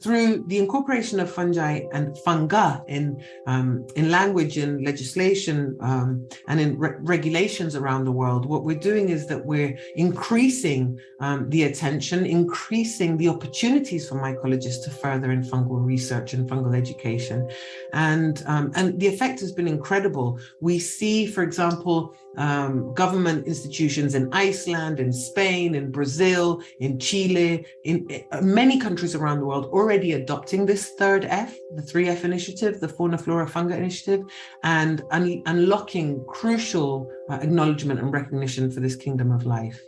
through the incorporation of fungi and funga in language and legislation and in regulations around the world, what we're doing is that we're increasing the attention, increasing the opportunities for mycologists to further in fungal research and fungal education. And the effect has been incredible. We see, for example, government institutions in Iceland, in Spain, in Brazil, in Chile, in many countries around the world already adopting this third F, the 3F initiative, the Fauna Flora Fungi initiative, and unlocking crucial acknowledgement and recognition for this kingdom of life.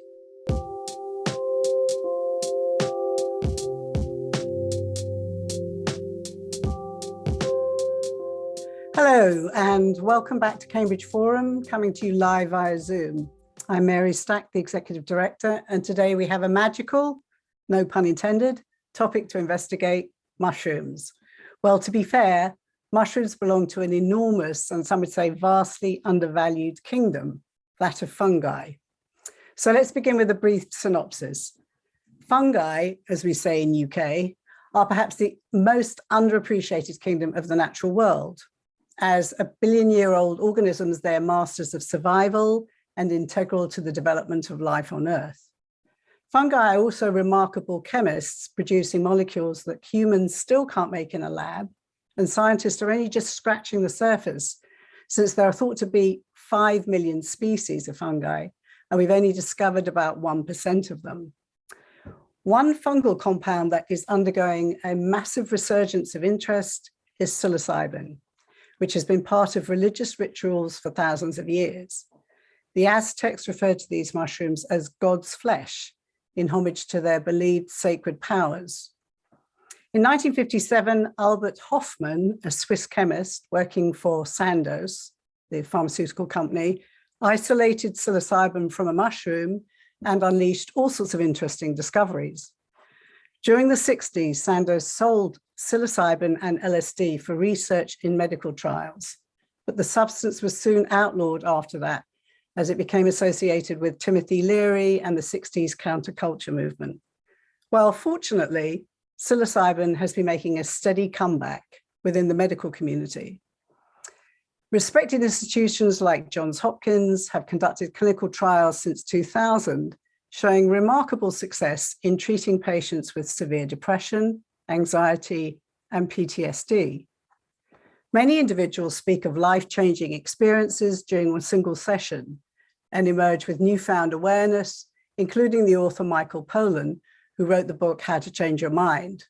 Hello, and welcome back to Cambridge Forum, coming to you live via Zoom. I'm Mary Stack, the Executive Director, and today we have a magical, no pun intended, topic to investigate: mushrooms. Well, to be fair, mushrooms belong to an enormous, and some would say vastly undervalued kingdom, that of fungi. So let's begin with a brief synopsis. Fungi, as we say in UK, are perhaps the most underappreciated kingdom of the natural world. As a billion-year-old organisms, they're masters of survival and integral to the development of life on Earth. Fungi are also remarkable chemists, producing molecules that humans still can't make in a lab, and scientists are only just scratching the surface, since there are thought to be 5 million species of fungi, and we've only discovered about 1% of them. One fungal compound that is undergoing a massive resurgence of interest is psilocybin, which has been part of religious rituals for thousands of years. The Aztecs referred to these mushrooms as God's flesh, in homage to their believed sacred powers. In 1957, Albert Hoffman, a Swiss chemist working for Sandoz, the pharmaceutical company, isolated psilocybin from a mushroom and unleashed all sorts of interesting discoveries. During the 60s, Sandoz sold psilocybin and LSD for research in medical trials, but the substance was soon outlawed after that, as it became associated with Timothy Leary and the 60s counterculture movement. Well, fortunately, psilocybin has been making a steady comeback within the medical community. Respected institutions like Johns Hopkins have conducted clinical trials since 2000, showing remarkable success in treating patients with severe depression, anxiety, and PTSD. Many individuals speak of life-changing experiences during a single session and emerge with newfound awareness, including the author Michael Pollan, who wrote the book, How to Change Your Mind.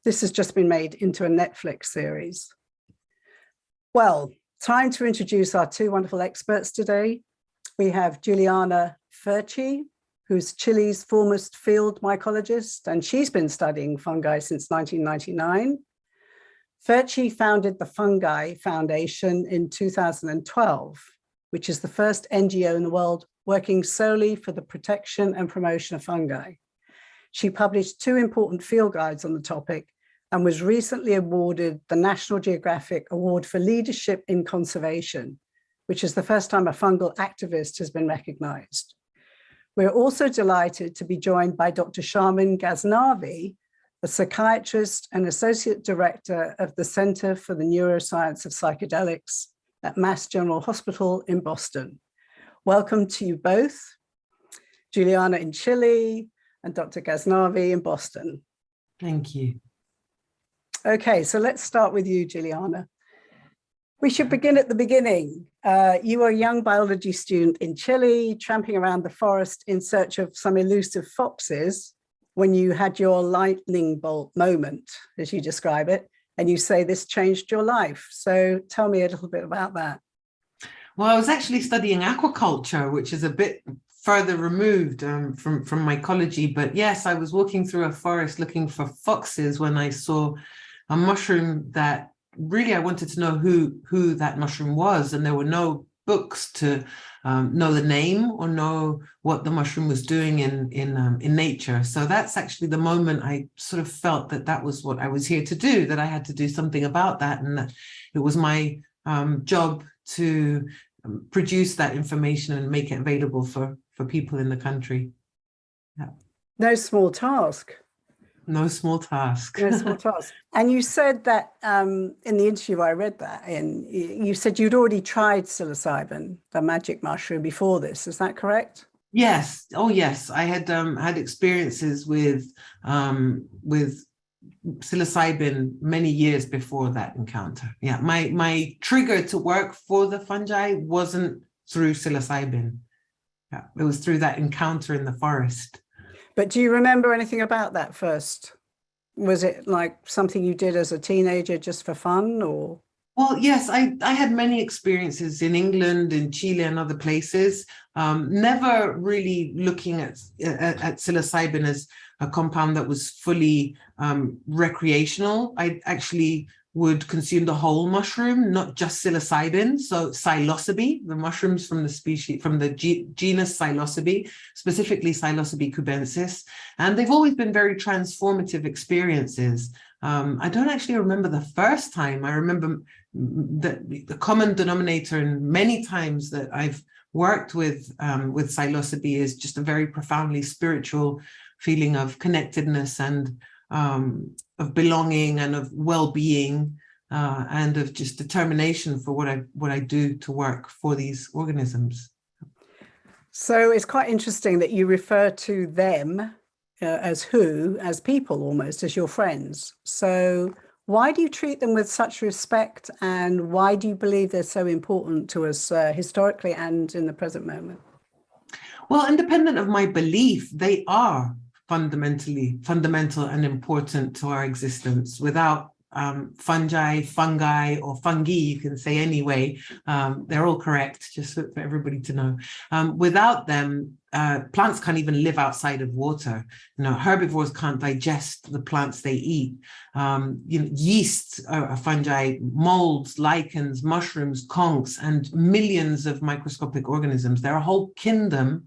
This has just been made into a Netflix series. Well, time to introduce our two wonderful experts today. We have Giuliana Ferci, who's Chile's foremost field mycologist, and she's been studying fungi since 1999. Ferci founded the Fungi Foundation in 2012, which is the first NGO in the world working solely for the protection and promotion of fungi. She published 2 important field guides on the topic and was recently awarded the National Geographic Award for Leadership in Conservation, which is the first time a fungal activist has been recognized. We're also delighted to be joined by Dr. Ghaznavi, a psychiatrist and associate director of the Center for the Neuroscience of Psychedelics at Mass General Hospital in Boston. Welcome to you both, Giuliana in Chile and Dr. Ghaznavi in Boston. Thank you. Okay, so let's start with you, Giuliana. We should begin at the beginning. You were a young biology student in Chile, tramping around the forest in search of some elusive foxes when you had your lightning bolt moment, as you describe it, and you say this changed your life. So tell me a little bit about that. Well, I was actually studying aquaculture, which is a bit further removed from mycology. But yes, I was walking through a forest looking for foxes when I saw a mushroom that really I wanted to know who that mushroom was. And there were no books to know the name or know what the mushroom was doing in nature. So that's actually the moment I sort of felt that that was what I was here to do, that I had to do something about that, and that it was my job to produce that information and make it available for people in the country. Yeah. No small task. No small task. No small task. And you said that in the interview I read that in, you said you'd already tried psilocybin, the magic mushroom, before this. Is that correct? Yes. Oh, yes. I had had experiences with psilocybin many years before that encounter. Yeah, my trigger to work for the fungi wasn't through psilocybin. Yeah, it was through that encounter in the forest. But do you remember anything about that first? Was it like something you did as a teenager just for fun, or? Well, yes, I had many experiences in England, in Chile, and other places. Never really looking at psilocybin as a compound that was fully recreational. I actually would consume the whole mushroom, not just psilocybin. So psilocybe, the mushrooms from the species, from the genus psilocybe, specifically psilocybe cubensis, and they've always been very transformative experiences. I don't actually remember the first time. I remember that the common denominator in many times that I've worked with psilocybe is just a very profoundly spiritual feeling of connectedness and of belonging and of well-being and of just determination for what I do to work for these organisms. So it's quite interesting that you refer to them as people, almost as your friends. So why do you treat them with such respect, and why do you believe they're so important to us historically and in the present moment? Well, independent of my belief, they are fundamental and important to our existence. Without fungi, or fungi, you can say anyway, they're all correct, just for everybody to know. Without them, plants can't even live outside of water. Herbivores can't digest the plants they eat. Yeasts are fungi, molds, lichens, mushrooms, conchs, and millions of microscopic organisms. They're a whole kingdom.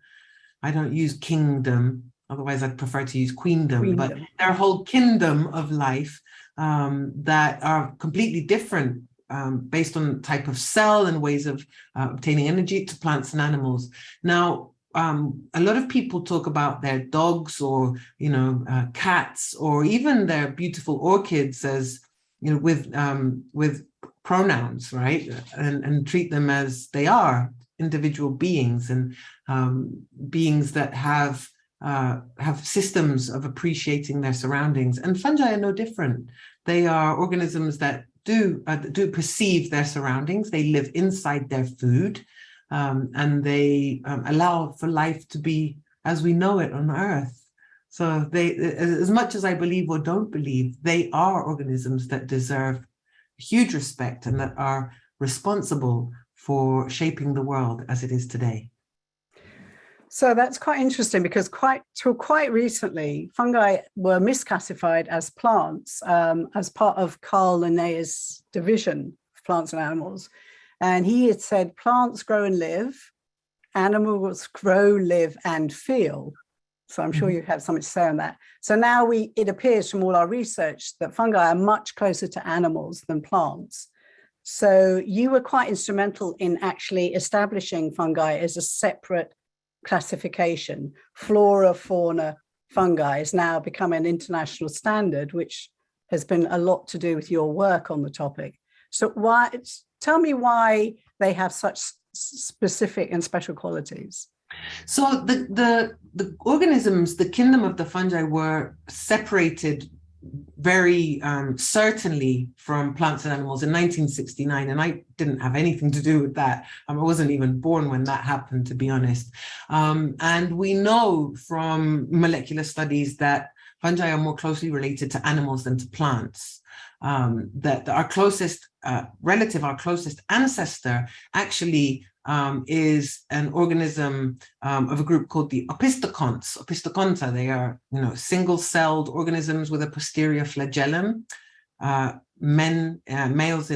I don't use kingdom, otherwise I'd prefer to use queendom. But they're a whole kingdom of life that are completely different based on type of cell and ways of obtaining energy to plants and animals. Now, a lot of people talk about their dogs or cats or even their beautiful orchids as with pronouns, right? And treat them as they are, individual beings, and beings that have systems of appreciating their surroundings. And fungi are no different. They are organisms that do perceive their surroundings. They live inside their food, and they allow for life to be as we know it on Earth. So they, as much as I believe or don't believe, they are organisms that deserve huge respect and that are responsible for shaping the world as it is today. So that's quite interesting, because till quite recently, fungi were misclassified as plants as part of Carl Linnaeus' division of plants and animals. And he had said plants grow and live, animals grow, live, and feel. So I'm sure you have something to say on that. So now it appears from all our research that fungi are much closer to animals than plants. So you were quite instrumental in actually establishing fungi as a separate classification. Flora, fauna, fungi has now become an international standard, which has been a lot to do with your work on the topic. So tell me why they have such specific and special qualities. So the organisms, the kingdom of the fungi, were separated very certainly from plants and animals in 1969, and I didn't have anything to do with that. I wasn't even born when that happened, to be honest. And we know from molecular studies that fungi are more closely related to animals than to plants. That our closest relative, our closest ancestor, actually is an organism of a group called the Opisthocons. They are, single-celled organisms with a posterior flagellum. Males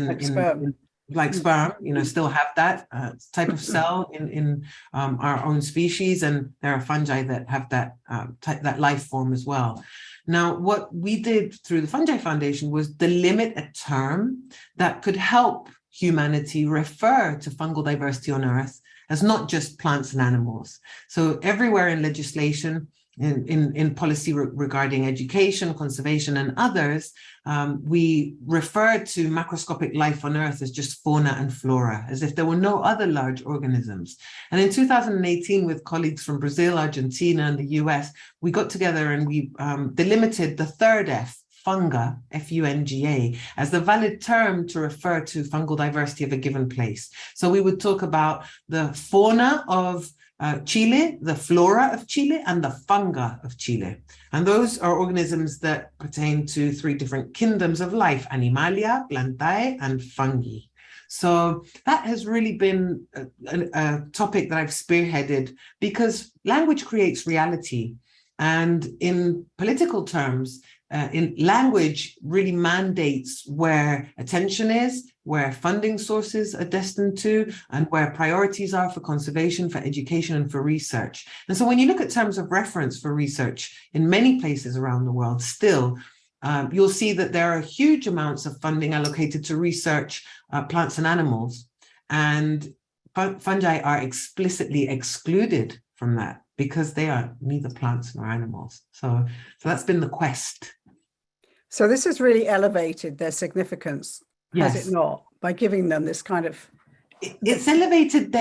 like sperm, still have that type of cell in our own species, and there are fungi that have that life form as well. Now, what we did through the Fungi Foundation was delimit a term that could help humanity refer to fungal diversity on Earth as not just plants and animals. So everywhere in legislation, in policy regarding education, conservation, and others, we refer to macroscopic life on Earth as just fauna and flora, as if there were no other large organisms. And in 2018, with colleagues from Brazil, Argentina, and the US, we got together and we delimited the third F, funga, F-U-N-G-A, as the valid term to refer to fungal diversity of a given place. So we would talk about the fauna of Chile, the flora of Chile, and the funga of Chile. And those are organisms that pertain to three different kingdoms of life: Animalia, Plantae, and Fungi. So that has really been a topic that I've spearheaded because language creates reality. And in political terms, in language really mandates where attention is, where funding sources are destined to, and where priorities are for conservation, for education, and for research. And so when you look at terms of reference for research in many places around the world, still, you'll see that there are huge amounts of funding allocated to research plants and animals, and fungi are explicitly excluded from that because they are neither plants nor animals. So that's been the quest. So this has really elevated their significance, Yes. has it not, by giving them this kind of... It's elevated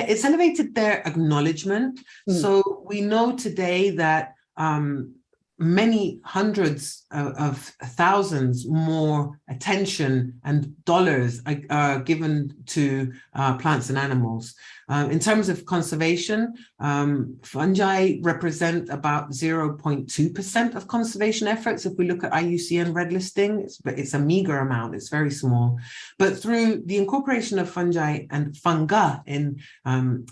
their acknowledgement. So we know today that many hundreds of thousands more attention and dollars are given to plants and animals. In terms of conservation, fungi represent about 0.2% of conservation efforts. If we look at IUCN red listing, it's a meager amount, it's very small. But through the incorporation of fungi and funga in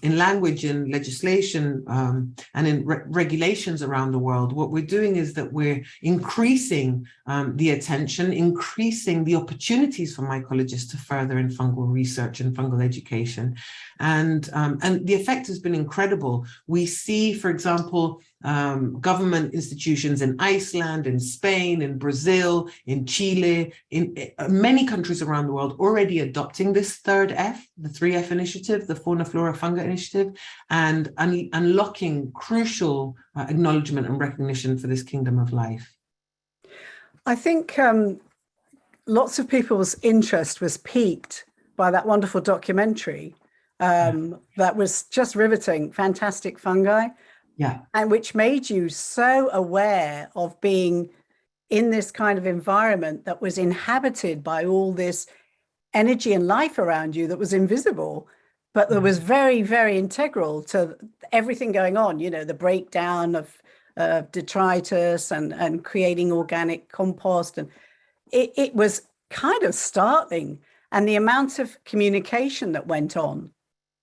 language, in legislation, and in regulations around the world, what we're doing is that we're increasing the attention, increasing the opportunities for mycologists to further in fungal research and fungal education. And the effect has been incredible. We see, for example, government institutions in Iceland, in Spain, in Brazil, in Chile, in many countries around the world already adopting this third F, the 3F initiative, the Fauna, Flora, Funga initiative, and unlocking crucial acknowledgement and recognition for this kingdom of life. I think lots of people's interest was piqued by that wonderful documentary that was just riveting, Fantastic Fungi. Yeah. And which made you so aware of being in this kind of environment that was inhabited by all this energy and life around you that was invisible, but that was very, very integral to everything going on, you know, the breakdown of detritus and creating organic compost. And it was kind of startling, and the amount of communication that went on.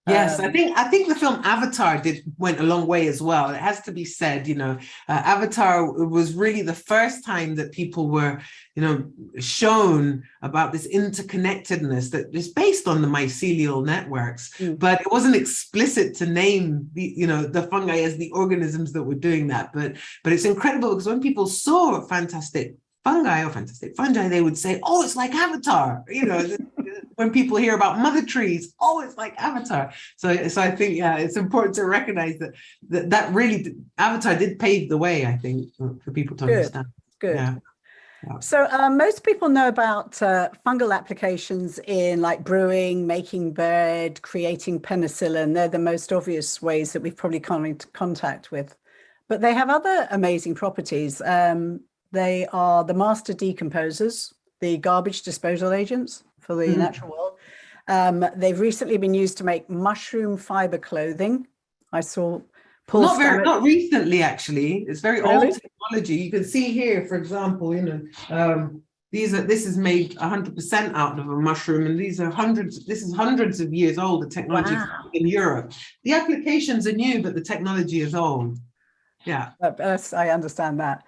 Yes, I think the film Avatar went a long way as well. It has to be said, you know, Avatar was really the first time that people were, you know, shown about this interconnectedness that is based on the mycelial networks, but it wasn't explicit to name the fungi as the organisms that were doing that. But it's incredible because when people saw Fantastic Fungi or Fantastic Fungi, they would say, "Oh, it's like Avatar," you know. When people hear about mother trees, oh, it's like Avatar. So I think, yeah, it's important to recognize that really Avatar did pave the way, I think, for people to understand. Good. Yeah. So most people know about fungal applications in like brewing, making bread, creating penicillin. They're the most obvious ways that we've probably come into contact with. But they have other amazing properties. They are the master decomposers, the garbage disposal agents for the natural world. They've recently been used to make mushroom fiber clothing. I saw Paul not recently, actually. It's very old technology. You can see here, for example, you know, this is made 100% out of a mushroom, and this is hundreds of years old, the technology in Europe. The applications are new, but the technology is old. Yeah. I understand that.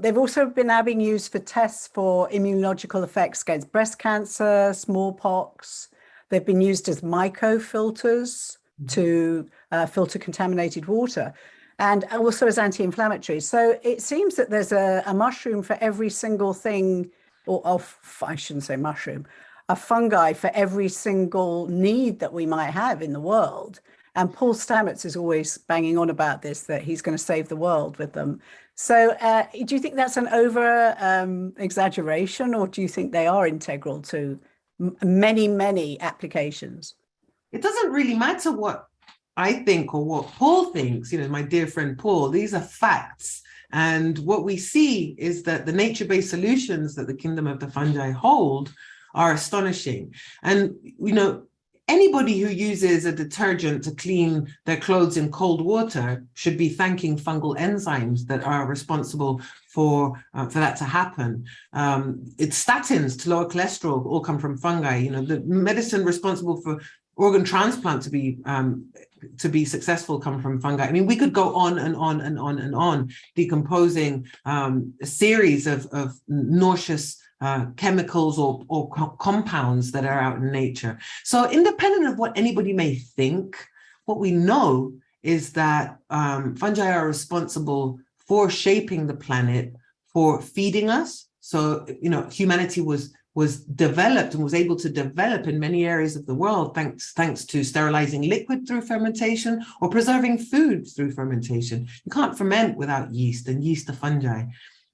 They've also been now being used for tests for immunological effects against breast cancer, smallpox. They've been used as mycofilters to filter contaminated water, and also as anti-inflammatories. So it seems that there's a mushroom for every single thing, I shouldn't say mushroom, a fungi for every single need that we might have in the world. And Paul Stamets is always banging on about this, that he's going to save the world with them. So do you think that's an over exaggeration, or do you think they are integral to many, many applications? It doesn't really matter what I think or what Paul thinks, my dear friend Paul. These are facts. And what we see is that the nature-based solutions that the kingdom of the fungi hold are astonishing. And, anybody who uses a detergent to clean their clothes in cold water should be thanking fungal enzymes that are responsible for that to happen. It's statins to lower cholesterol all come from fungi. The medicine responsible for organ transplant to be successful come from fungi. I mean, we could go on and on and on and on, decomposing a series of nauseous chemicals or compounds that are out in nature. So independent of what anybody may think, what we know is that fungi are responsible for shaping the planet, for feeding us. So, humanity was developed and was able to develop in many areas of the world thanks to sterilizing liquid through fermentation or preserving food through fermentation. You can't ferment without yeast, and yeast are fungi.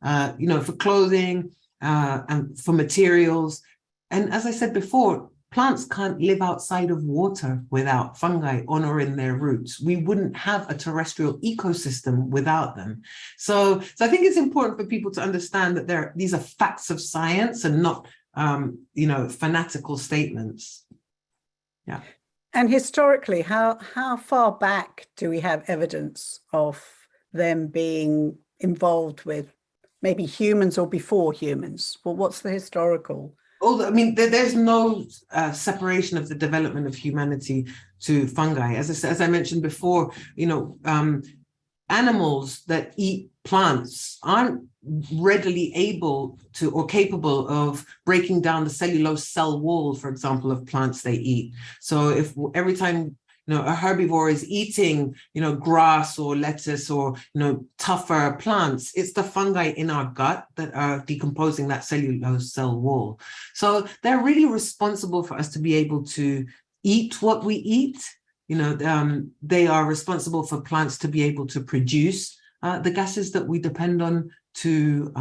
For clothing, and for materials. And as I said before, plants can't live outside of water without fungi on or in their roots. We wouldn't have a terrestrial ecosystem without them. So I think it's important for people to understand that these are facts of science and not, fanatical statements. Yeah. And historically, how far back do we have evidence of them being involved with maybe humans or before humans? Well, what's the historical? There's no separation of the development of humanity to fungi. As I mentioned before, animals that eat plants aren't readily able to or capable of breaking down the cellulose cell wall, for example, of plants they eat. So if every time a herbivore is eating, grass or lettuce or, tougher plants, it's the fungi in our gut that are decomposing that cellulose cell wall. So they're really responsible for us to be able to eat what we eat. They are responsible for plants to be able to produce the gases that we depend on to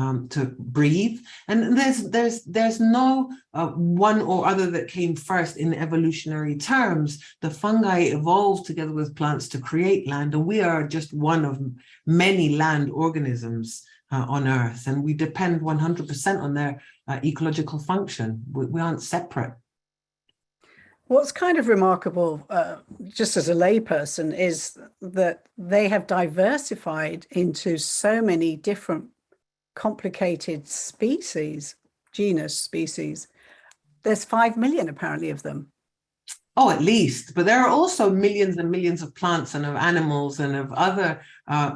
breathe. And there's no one or other that came first in evolutionary terms. The fungi evolved together with plants to create land, and we are just one of many land organisms on Earth, and we depend 100% on their ecological function. We aren't separate. What's kind of remarkable, just as a layperson, is that they have diversified into so many different complicated genus species. There's 5 million apparently of them. Oh, at least. But there are also millions and millions of plants and of animals and of other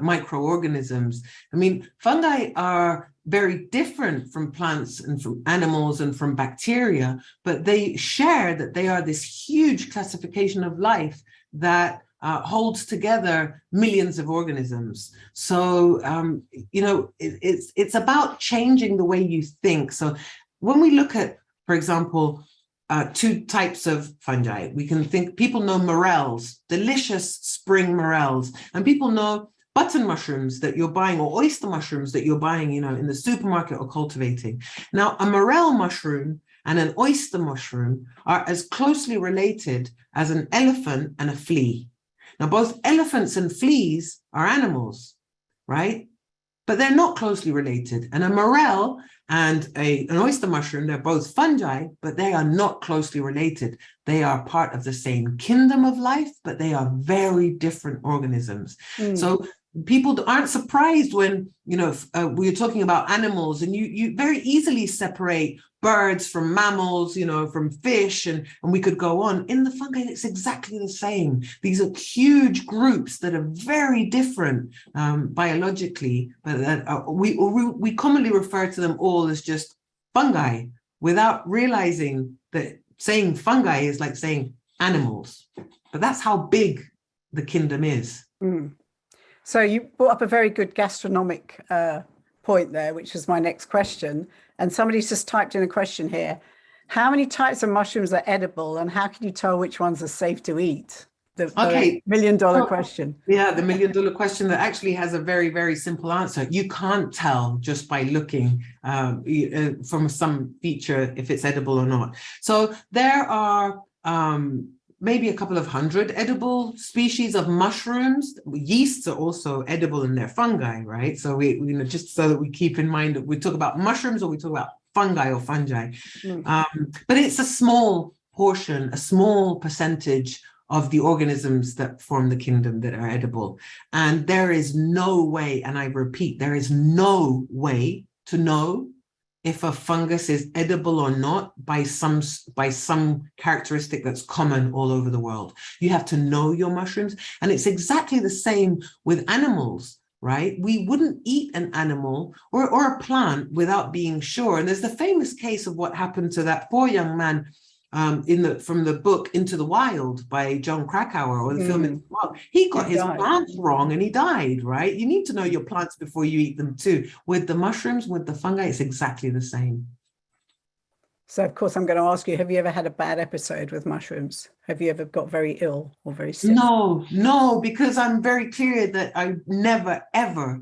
microorganisms. I mean, fungi are very different from plants and from animals and from bacteria, but they share that they are this huge classification of life that holds together millions of organisms. So, it's about changing the way you think. So when we look at, for example, two types of fungi, people know morels, delicious spring morels, and people know button mushrooms that you're buying or oyster mushrooms that you're buying, in the supermarket or cultivating. Now, a morel mushroom and an oyster mushroom are as closely related as an elephant and a flea. Now, both elephants and fleas are animals, right? But they're not closely related. And a morel and an oyster mushroom, they're both fungi, but they are not closely related. They are part of the same kingdom of life, but they are very different organisms. So people aren't surprised when, we're talking about animals, and you very easily separate birds from mammals, from fish, and we could go on. In the fungi, it's exactly the same. These are huge groups that are very different biologically, but that we commonly refer to them all as just fungi without realizing that saying fungi is like saying animals. But that's how big the kingdom is. So you brought up a very good gastronomic point there, which is my next question. And somebody's just typed in a question here. How many types of mushrooms are edible, and how can you tell which ones are safe to eat? The Okay. $1 million question. Yeah, the $1 million question that actually has a very, very simple answer. You can't tell just by looking from some feature if it's edible or not. So there are maybe a couple of hundred edible species of mushrooms. Yeasts are also edible and they're fungi, right? So we just so that we keep in mind that we talk about mushrooms or we talk about fungi or fungi. But it's a small portion, a small percentage of the organisms that form the kingdom that are edible. And there is no way, and I repeat, there is no way to know if a fungus is edible or not by some characteristic that's common all over the world. You have to know your mushrooms. And it's exactly the same with animals, right? We wouldn't eat an animal or a plant without being sure. And there's the famous case of what happened to that poor young man from the book Into the Wild by John Krakauer, or the film Into the Wild. He got his plants wrong and he died, right? You need to know your plants before you eat them too. With the mushrooms, with the fungi, it's exactly the same. So of course I'm going to ask you, have you ever had a bad episode with mushrooms? Have you ever got very ill or very sick? No, because I'm very clear that I never, ever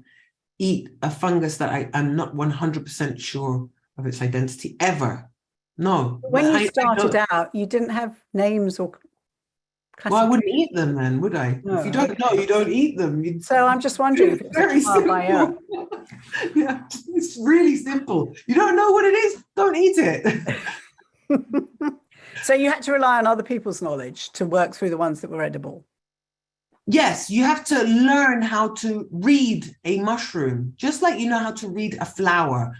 eat a fungus that I'm not 100% sure of its identity, ever. No. When you started out, you didn't have names or well, I wouldn't eat them then, would I? No, if you don't know, you don't eat them. So I'm just wondering if it's very simple. Yeah, it's really simple. You don't know what it is, don't eat it. So you had to rely on other people's knowledge to work through the ones that were edible. Yes, you have to learn how to read a mushroom, just like you know how to read a flower,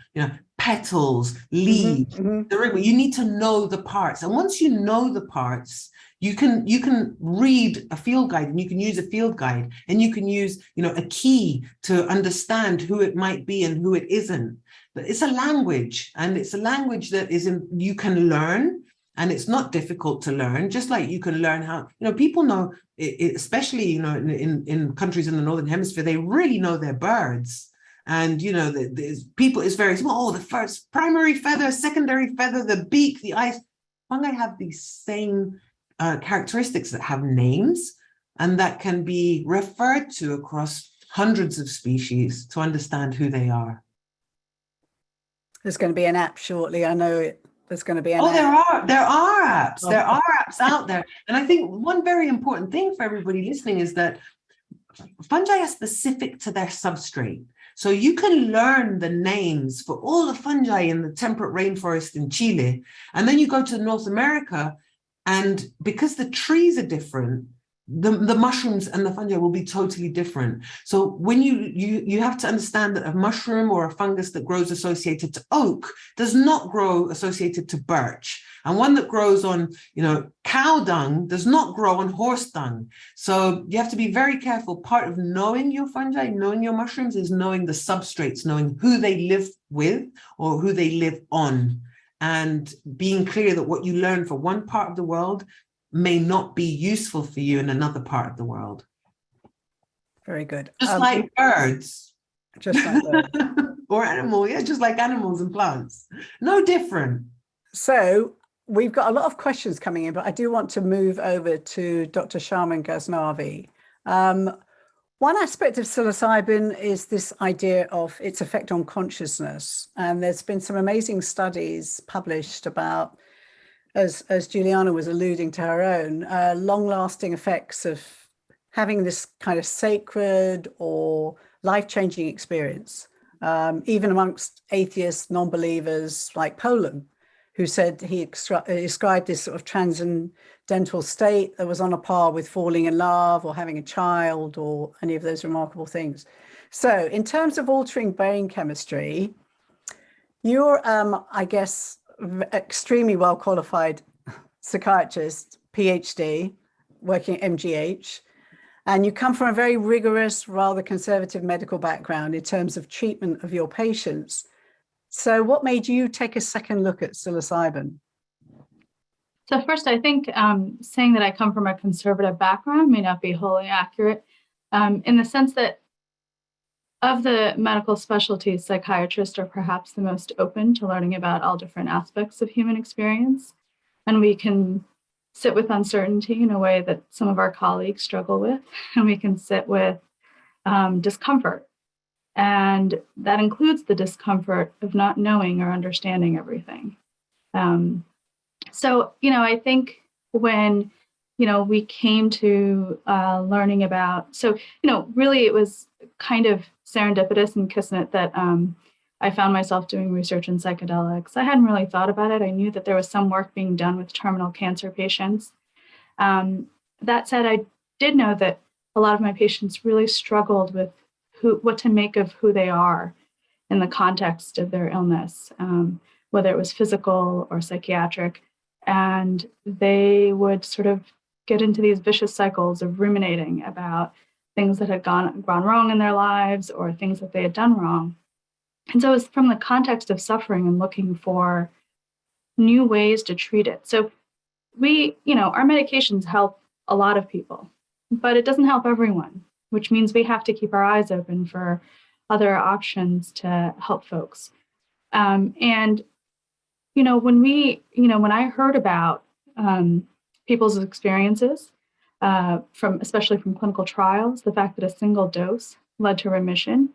petals, leaves, you need to know the parts. And once you know the parts, you can read a field guide, and you can use a field guide, and you can use, a key to understand who it might be and who it isn't. But it's a language, and it's a language that you can learn. And it's not difficult to learn, just like you can learn how, people know, especially, in countries in the Northern Hemisphere, they really know their birds. And, people, it's very small. The first primary feather, secondary feather, the beak, the eyes. Fungi have these same characteristics that have names and that can be referred to across hundreds of species to understand who they are. There's going to be an app shortly. I know it. There's going to be an app. There are apps. There are apps out there. And I think one very important thing for everybody listening is that fungi are specific to their substrate. So you can learn the names for all the fungi in the temperate rainforest in Chile. And then you go to North America, and because the trees are different, the mushrooms and the fungi will be totally different. So when you have to understand that a mushroom or a fungus that grows associated to oak does not grow associated to birch, and one that grows on cow dung does not grow on horse dung. So you have to be very careful. Part of knowing your fungi, knowing your mushrooms, is knowing the substrates, knowing who they live with or who they live on, and being clear that what you learn for one part of the world may not be useful for you in another part of the world. Very good. Just like birds. Just like birds. Or animals, just like animals and plants. No different. So we've got a lot of questions coming in, but I do want to move over to Dr. Sharman Ghaznavi. One aspect of psilocybin is this idea of its effect on consciousness. And there's been some amazing studies published about, as Giuliana was alluding to her own, long-lasting effects of having this kind of sacred or life-changing experience, even amongst atheists, non-believers like Poland, who said he described this sort of transcendental state that was on a par with falling in love or having a child or any of those remarkable things. So in terms of altering brain chemistry, you're, I guess, extremely well qualified psychiatrist, PhD, working at MGH, and you come from a very rigorous, rather conservative medical background in terms of treatment of your patients. So what made you take a second look at psilocybin? So first, I think saying that I come from a conservative background may not be wholly accurate, in the sense that of the medical specialties, psychiatrists are perhaps the most open to learning about all different aspects of human experience. And we can sit with uncertainty in a way that some of our colleagues struggle with, and we can sit with discomfort. And that includes the discomfort of not knowing or understanding everything. So, I think when, we came to learning about, so, really it was kind of serendipitous and kismet that I found myself doing research in psychedelics. I hadn't really thought about it. I knew that there was some work being done with terminal cancer patients. That said, I did know that a lot of my patients really struggled with what to make of who they are in the context of their illness, whether it was physical or psychiatric. And they would sort of get into these vicious cycles of ruminating about things that had gone wrong in their lives or things that they had done wrong. And so it was from the context of suffering and looking for new ways to treat it. So our medications help a lot of people, but it doesn't help everyone, which means we have to keep our eyes open for other options to help folks. When I heard about people's experiences, especially from clinical trials, the fact that a single dose led to remission,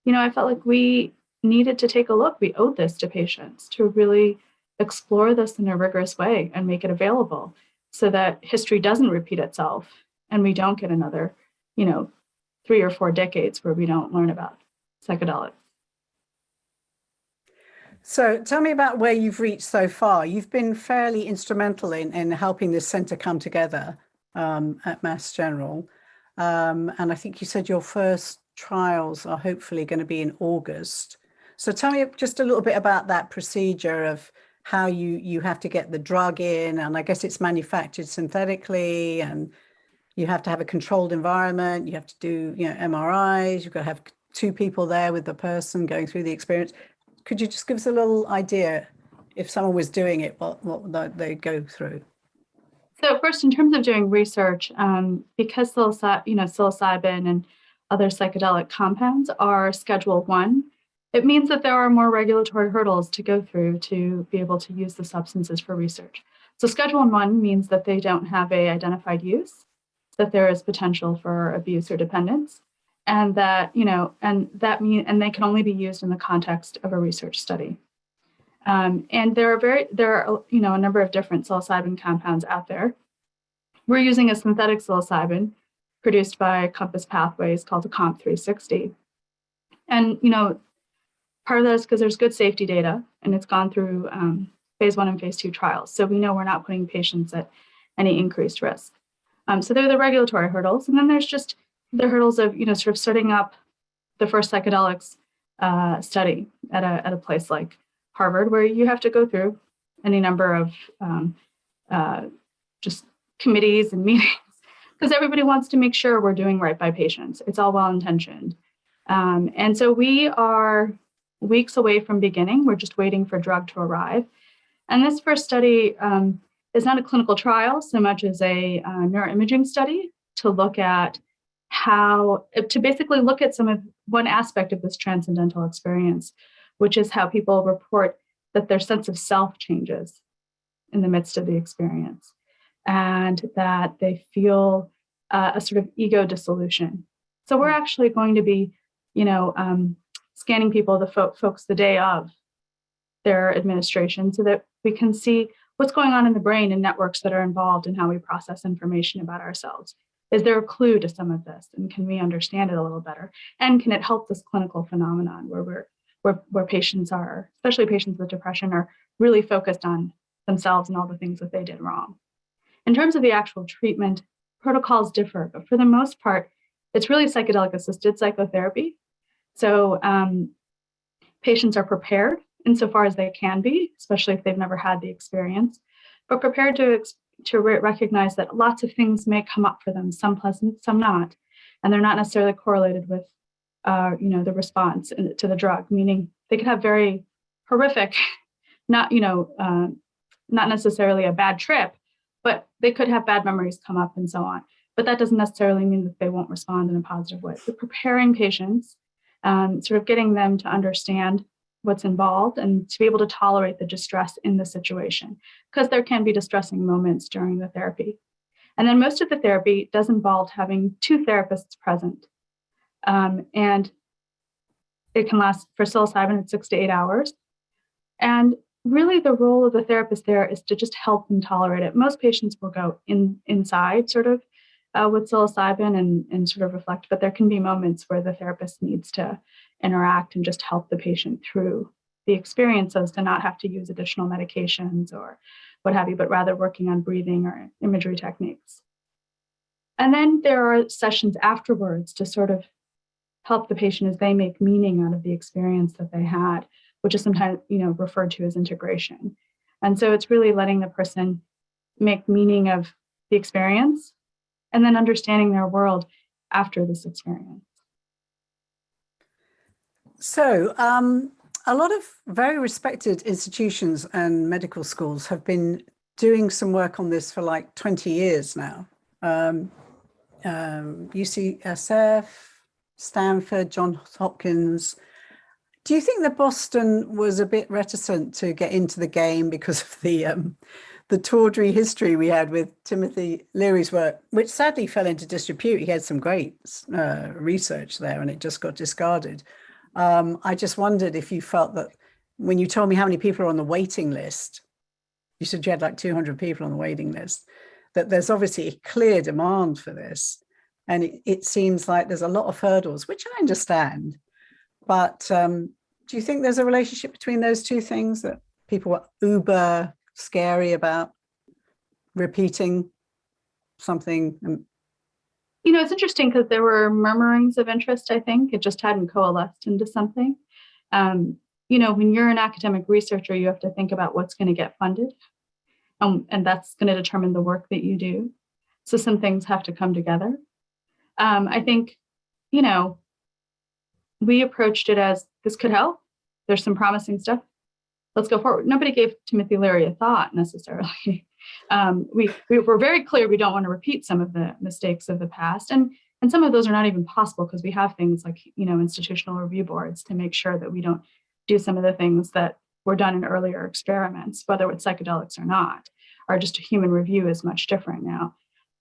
I felt like we needed to take a look. We owed this to patients to really explore this in a rigorous way and make it available so that history doesn't repeat itself and we don't get another, 3 or 4 decades where we don't learn about psychedelics. So tell me about where you've reached so far. You've been fairly instrumental in helping this center come together at Mass General. And I think you said your first trials are hopefully going to be in August. So tell me just a little bit about that procedure of how you have to get the drug in, and I guess it's manufactured synthetically, and you have to have a controlled environment. You have to do, MRIs. You've got to have 2 people there with the person going through the experience. Could you just give us a little idea, if someone was doing it, what they'd go through? So first, in terms of doing research, because psilocybin and other psychedelic compounds are Schedule 1, it means that there are more regulatory hurdles to go through to be able to use the substances for research. So Schedule 1 means that they don't have an identified use, that there is potential for abuse or dependence, and that they can only be used in the context of a research study. And there are a number of different psilocybin compounds out there. We're using a synthetic psilocybin produced by Compass Pathways called a COMP360. And part of that is because there's good safety data, and it's gone through phase 1 and phase 2 trials. So we know we're not putting patients at any increased risk. So there are the regulatory hurdles, and then there's just the hurdles of sort of setting up the first psychedelics study at a place like Harvard, where you have to go through any number of just committees and meetings, because everybody wants to make sure we're doing right by patients. It's all well-intentioned. And so we are weeks away from beginning. We're just waiting for drug to arrive. And this first study is not a clinical trial so much as a neuroimaging study to look at basically look at one aspect of this transcendental experience, which is how people report that their sense of self changes in the midst of the experience, and that they feel a sort of ego dissolution. So we're actually going to be, scanning people, folks the day of their administration, so that we can see what's going on in the brain and networks that are involved in how we process information about ourselves. Is there a clue to some of this, and can we understand it a little better? And can it help this clinical phenomenon where patients are, especially patients with depression, are really focused on themselves and all the things that they did wrong? In terms of the actual treatment, protocols differ, but for the most part, it's really psychedelic-assisted psychotherapy. So patients are prepared insofar as they can be, especially if they've never had the experience, but prepared to recognize that lots of things may come up for them, some pleasant, some not, and they're not necessarily correlated with, the response to the drug. Meaning they could have very horrific, not necessarily a bad trip, but they could have bad memories come up and so on. But that doesn't necessarily mean that they won't respond in a positive way. So preparing patients, sort of getting them to understand what's involved and to be able to tolerate the distress in the situation, because there can be distressing moments during the therapy. And then most of the therapy does involve having two therapists present. And it can last for psilocybin at 6 to 8 hours. And really the role of the therapist there is to just help them tolerate it. Most patients will go inside sort of with psilocybin and sort of reflect, but there can be moments where the therapist needs to interact and just help the patient through the experiences, to not have to use additional medications or what have you, but rather working on breathing or imagery techniques. And then there are sessions afterwards to sort of help the patient as they make meaning out of the experience that they had, which is sometimes, referred to as integration. And so it's really letting the person make meaning of the experience and then understanding their world after this experience. So a lot of very respected institutions and medical schools have been doing some work on this for like 20 years now. UCSF, Stanford, Johns Hopkins. Do you think that Boston was a bit reticent to get into the game because of the tawdry history we had with Timothy Leary's work, which sadly fell into disrepute? He had some great research there and it just got discarded. I just wondered if you felt that when you told me how many people are on the waiting list, you said you had like 200 people on the waiting list, that there's obviously a clear demand for this. And it seems like there's a lot of hurdles, which I understand. But do you think there's a relationship between those two things, that people were uber scary about repeating something? It's interesting because there were murmurings of interest, I think. It just hadn't coalesced into something. When you're an academic researcher, you have to think about what's going to get funded. And that's going to determine the work that you do. So some things have to come together. I think, we approached it as, this could help. There's some promising stuff. Let's go forward. Nobody gave Timothy Leary a thought necessarily. We were very clear we don't want to repeat some of the mistakes of the past. And some of those are not even possible because we have things like, institutional review boards to make sure that we don't do some of the things that were done in earlier experiments, whether with psychedelics or not, or just a human review is much different now.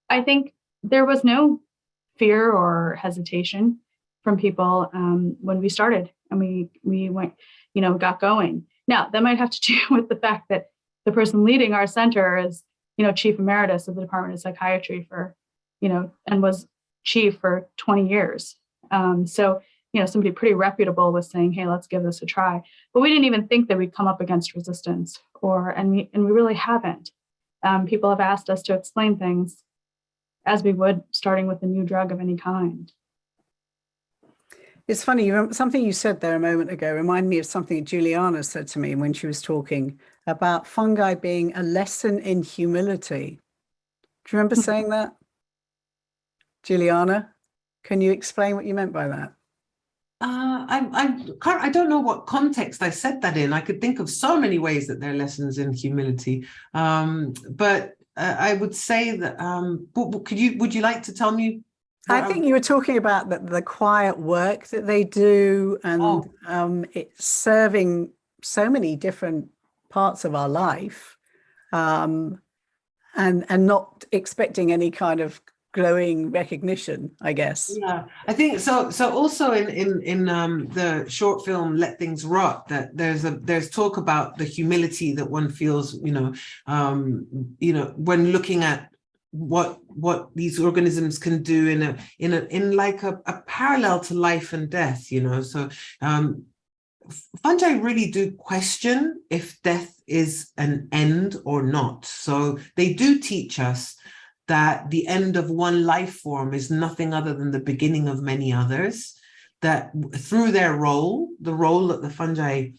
I think there was no fear or hesitation from people when we started and we went, got going. Now, that might have to do with the fact that the person leading our center is, chief emeritus of the Department of Psychiatry for, and was chief for 20 years. So, somebody pretty reputable was saying, hey, let's give this a try. But we didn't even think that we'd come up against resistance and we really haven't. People have asked us to explain things as we would starting with a new drug of any kind. It's funny, something you said there a moment ago reminded me of something Giuliana said to me when she was talking about fungi being a lesson in humility. Do you remember saying that? Giuliana, can you explain what you meant by that? I don't know what context I said that in. I could think of so many ways that they're lessons in humility. But I would say that, would you like to tell me? I think you were talking about the quiet work that they do, and it's serving so many different parts of our life, and not expecting any kind of glowing recognition, I guess. Yeah, I think so. So also in the short film "Let Things Rot," that there's talk about the humility that one feels, when looking at what these organisms can do in like a parallel to life and death, So fungi really do question if death is an end or not. So they do teach us that the end of one life form is nothing other than the beginning of many others, that through their role, the role that the fungi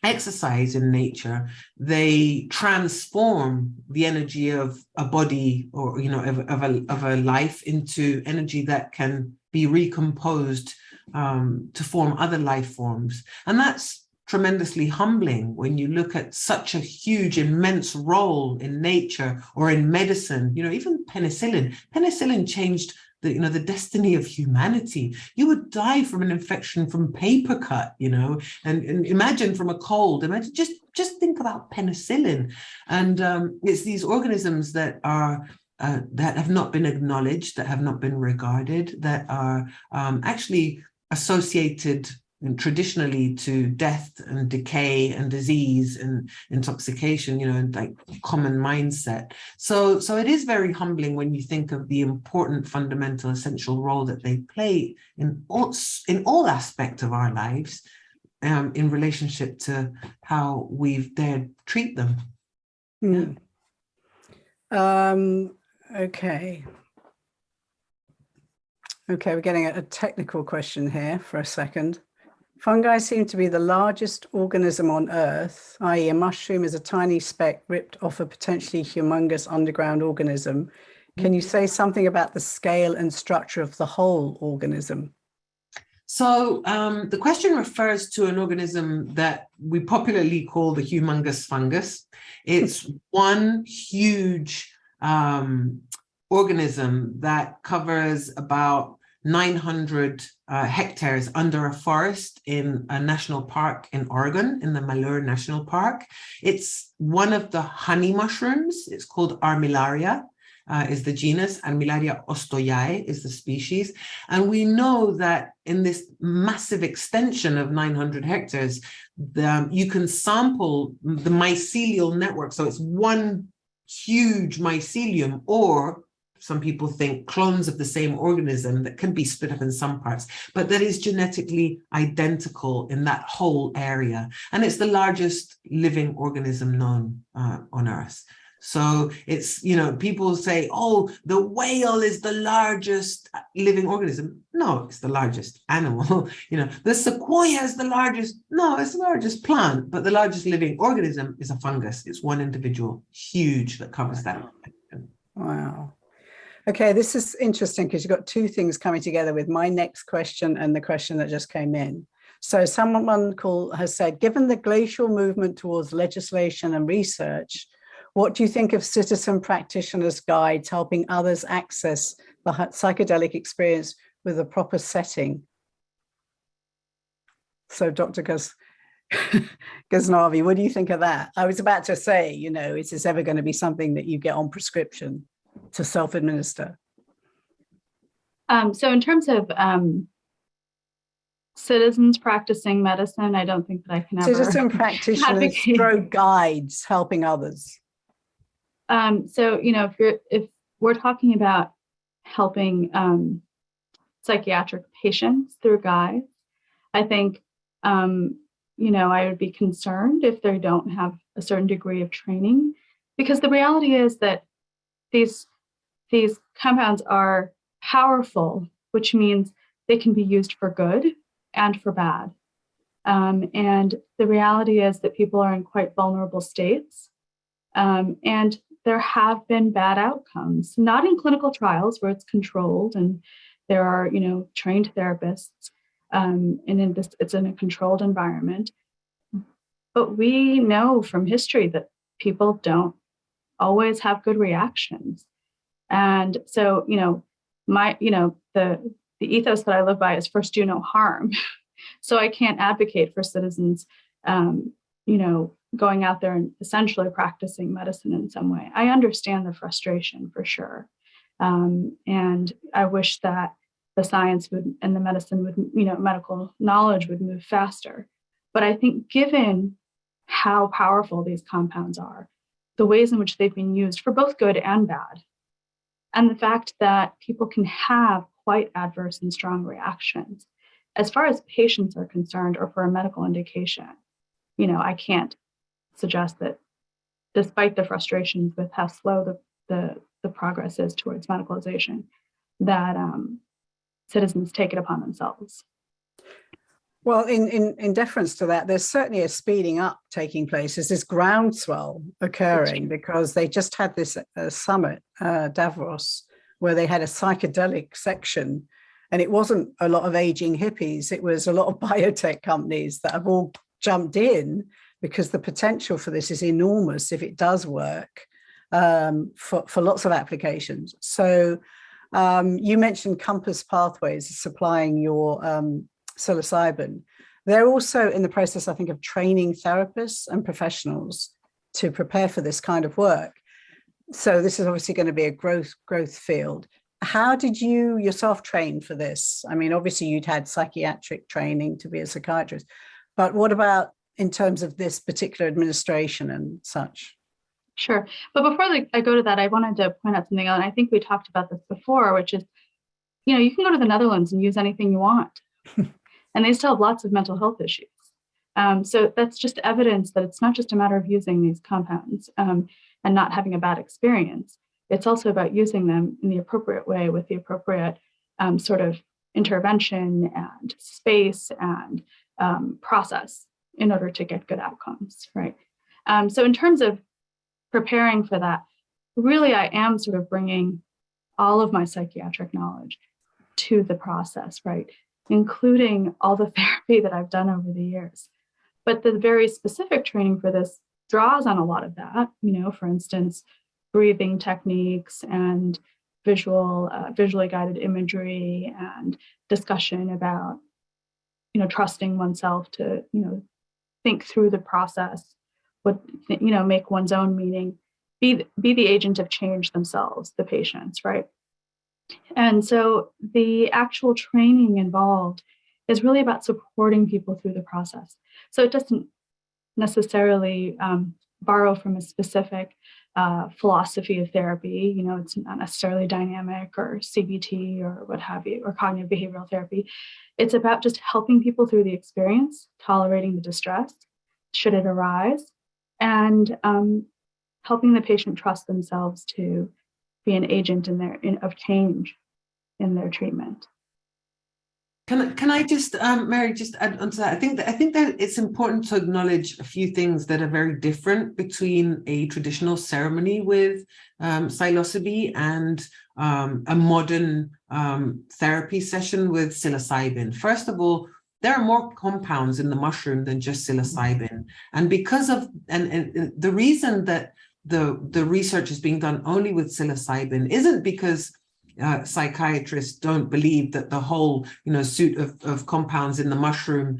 exercise in nature, they transform the energy of a body or, of a life into energy that can be recomposed to form other life forms. And that's tremendously humbling when you look at such a huge, immense role in nature or in medicine. Even penicillin changed the destiny of humanity. You would die from an infection from paper cut, and imagine from a cold. Imagine, just think about penicillin. And it's these organisms that are that have not been acknowledged, that have not been regarded, that are actually associated traditionally to death and decay and disease and intoxication, and like common mindset. So it is very humbling when you think of the important, fundamental, essential role that they play in all aspects of our lives, in relationship to how we've dared treat them. Mm. Okay, we're getting a technical question here for a second. Fungi seem to be the largest organism on Earth, i.e. a mushroom is a tiny speck ripped off a potentially humongous underground organism. Can you say something about the scale and structure of the whole organism? So the question refers to an organism that we popularly call the humongous fungus. It's one huge organism that covers about 900 hectares under a forest in a national park in Oregon, in the Malheur National Park. It's one of the honey mushrooms. It's called Armillaria, is the genus, and Armillaria ostoyae is the species. And we know that in this massive extension of 900 hectares, you can sample the mycelial network. So it's one huge mycelium, or some people think clones of the same organism that can be split up in some parts, but that is genetically identical in that whole area. And it's the largest living organism known on Earth. So it's, people say, oh, the whale is the largest living organism. No, it's the largest animal. The sequoia is the largest. No, it's the largest plant, but the largest living organism is a fungus. It's one individual, huge, that covers that. Wow. Okay, this is interesting because you've got two things coming together with my next question and the question that just came in. So someone has said, given the glacial movement towards legislation and research, what do you think of citizen practitioners' guides helping others access the psychedelic experience with a proper setting? So Dr. Ghaznavi, what do you think of that? I was about to say, is this ever going to be something that you get on prescription to self-administer? So in terms of citizens practicing medicine, I don't think that I can ever citizen practitioners through guides helping others. So if we're talking about helping psychiatric patients through guides, I think I would be concerned if they don't have a certain degree of training, because the reality is that these compounds are powerful, which means they can be used for good and for bad. And the reality is that people are in quite vulnerable states. And there have been bad outcomes, not in clinical trials where it's controlled and there are, trained therapists, and it's in a controlled environment. But we know from history that people don't always have good reactions. And so, the ethos that I live by is first do no harm. So I can't advocate for citizens, going out there and essentially practicing medicine in some way. I understand the frustration for sure. And I wish that the science would and the medicine would, medical knowledge would move faster. But I think given how powerful these compounds are, the ways in which they've been used for both good and bad, and the fact that people can have quite adverse and strong reactions, as far as patients are concerned or for a medical indication, I can't suggest that despite the frustrations with how slow the progress is towards medicalization, that citizens take it upon themselves. Well, in deference to that, there's certainly a speeding up taking place. There's this groundswell occurring because they just had this summit, Davos, where they had a psychedelic section, and it wasn't a lot of aging hippies. It was a lot of biotech companies that have all jumped in because the potential for this is enormous if it does work, for lots of applications. So You mentioned Compass Pathways supplying your psilocybin. They're also in the process, I think, of training therapists and professionals to prepare for this kind of work. So this is obviously going to be a growth field. How did you yourself train for this? I mean, obviously you'd had psychiatric training to be a psychiatrist, but what about in terms of this particular administration and such? Sure. But before I go to that, I wanted to point out something else. And I think we talked about this before, which is, you can go to the Netherlands and use anything you want. And they still have lots of mental health issues. So that's just evidence that it's not just a matter of using these compounds and not having a bad experience. It's also about using them in the appropriate way with the appropriate sort of intervention and space and process in order to get good outcomes, right? So in terms of preparing for that, really I am sort of bringing all of my psychiatric knowledge to the process, right? Including all the therapy that I've done over the years. But the very specific training for this draws on a lot of that, for instance, breathing techniques and visually guided imagery and discussion about, trusting oneself to, think through the process, make one's own meaning, be the agent of change themselves, the patients, right? And so the actual training involved is really about supporting people through the process. So it doesn't necessarily borrow from a specific philosophy of therapy. It's not necessarily dynamic or CBT or what have you, or cognitive behavioral therapy. It's about just helping people through the experience, tolerating the distress, should it arise, and helping the patient trust themselves to be an agent of change in their treatment. Can I just, Mary, just add onto that? I think that it's important to acknowledge a few things that are very different between a traditional ceremony with psilocybin and a modern therapy session with psilocybin. First of all, there are more compounds in the mushroom than just psilocybin, and because of and the reason that the research is being done only with psilocybin isn't because psychiatrists don't believe that the whole suite of compounds in the mushroom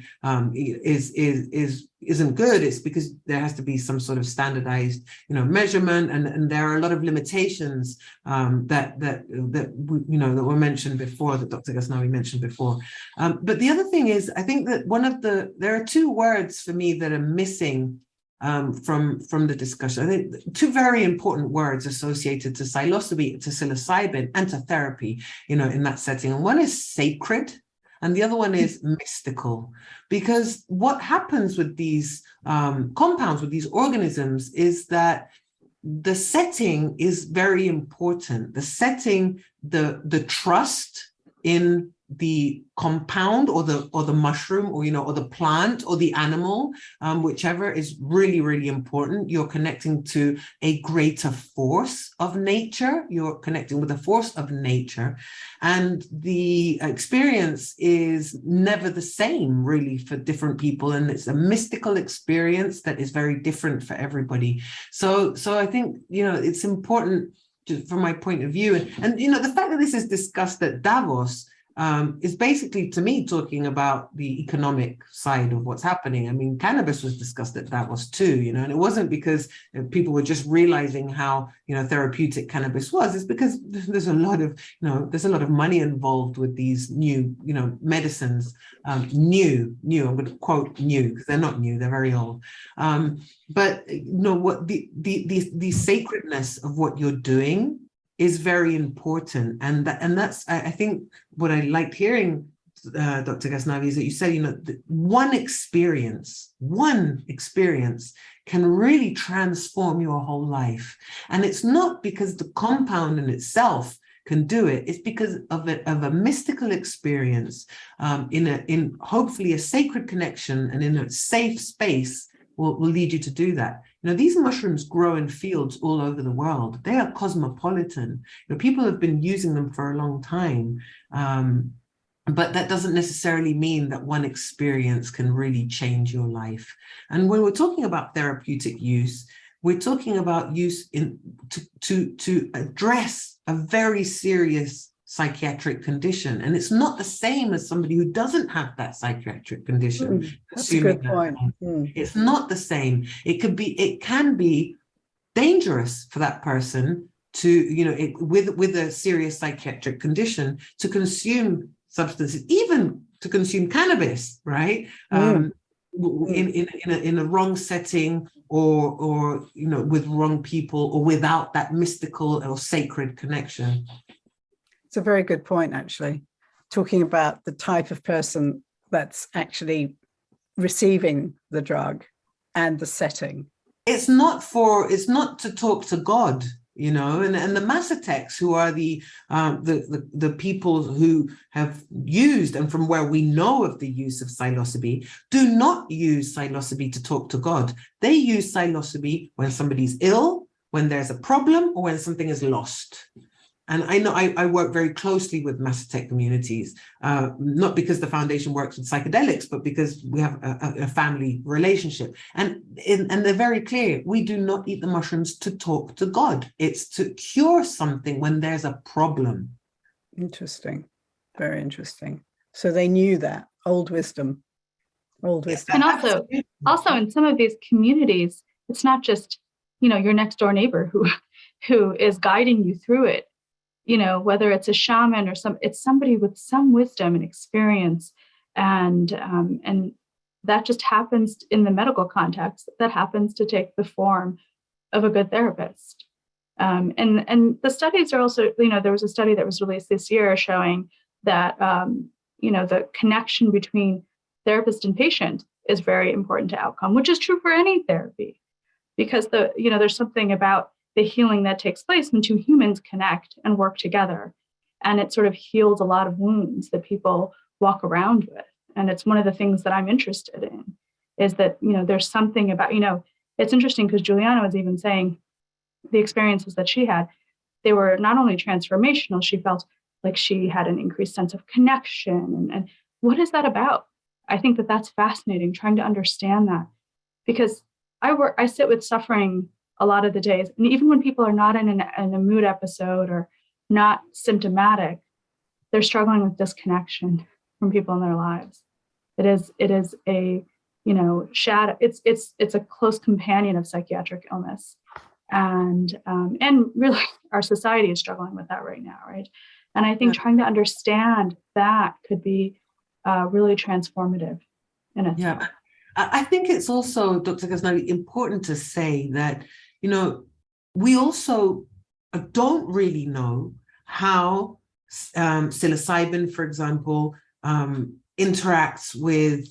isn't good. It's because there has to be some sort of standardized measurement, and there are a lot of limitations that were mentioned before, that Dr. Ghaznavi mentioned before. But the other thing is, I think that there are two words for me that are missing from the discussion. I think two very important words associated to psilocybin and to therapy, in that setting. And one is sacred, and the other one is mystical. Because what happens with these compounds, with these organisms, is that the setting is very important. The setting, the trust in the compound or the mushroom or the plant or the animal, whichever, is really, really important. You're connecting to a greater force of nature. You're connecting with the force of nature. And the experience is never the same, really, for different people. And it's a mystical experience that is very different for everybody. So I think, it's important from my point of view. And the fact that this is discussed at Davos is basically, to me, talking about the economic side of what's happening. I mean, cannabis was discussed at Davos too, and it wasn't because people were just realizing how, therapeutic cannabis was. It's because there's a lot of money involved with these new, medicines. New, I'm going to quote new because they're not new, they're very old. But what the sacredness of what you're doing is very important, and that's I think what I liked hearing, Dr. Ghaznavi, is that you said one experience can really transform your whole life, and it's not because the compound in itself can do it. It's because of a mystical experience in hopefully a sacred connection and in a safe space will lead you to do that. These mushrooms grow in fields all over the world. They are cosmopolitan. People have been using them for a long time, but that doesn't necessarily mean that one experience can really change your life. And when we're talking about therapeutic use, we're talking about use to address a very serious psychiatric condition. And it's not the same as somebody who doesn't have that psychiatric condition. That's a good point. It's not the same. It can be dangerous for that person to, with a serious psychiatric condition, to consume substances, even to consume cannabis, right? In a wrong setting, or with wrong people, or without that mystical or sacred connection. It's a very good point, actually, talking about the type of person that's actually receiving the drug and the setting. It's not to talk to God, and the Aztecs, who are the people who have used, and from where we know of the use of psilocybin, do not use psilocybin to talk to God. They use psilocybin when somebody's ill, when there's a problem, or when something is lost. And I know I work very closely with Aztec communities, not because the foundation works with psychedelics, but because we have a family relationship. And they're very clear, we do not eat the mushrooms to talk to God. It's to cure something when there's a problem. Interesting. Very interesting. So they knew that. Old wisdom. And also in some of these communities, it's not just, your next door neighbor who is guiding you through it. Whether it's a shaman or it's somebody with some wisdom and experience, and that just happens in the medical context. That happens to take the form of a good therapist. And the studies are also, there was a study that was released this year showing that the connection between therapist and patient is very important to outcome, which is true for any therapy, because there's something about the healing that takes place when two humans connect and work together. And it sort of heals a lot of wounds that people walk around with. And it's one of the things that I'm interested in, is that, there's something about, it's interesting because Giuliana was even saying the experiences that she had, they were not only transformational, she felt like she had an increased sense of connection. And what is that about? I think that that's fascinating, trying to understand that, because I sit with suffering a lot of the days. And even when people are not in a mood episode or not symptomatic, they're struggling with disconnection from people in their lives. It is a, shadow. It's a close companion of psychiatric illness. And really our society is struggling with that right now, right? And I think trying to understand that could be really transformative in itself. Yeah. I think it's also, Dr. Ghaznavi, important to say that, we also don't really know how psilocybin, for example, interacts with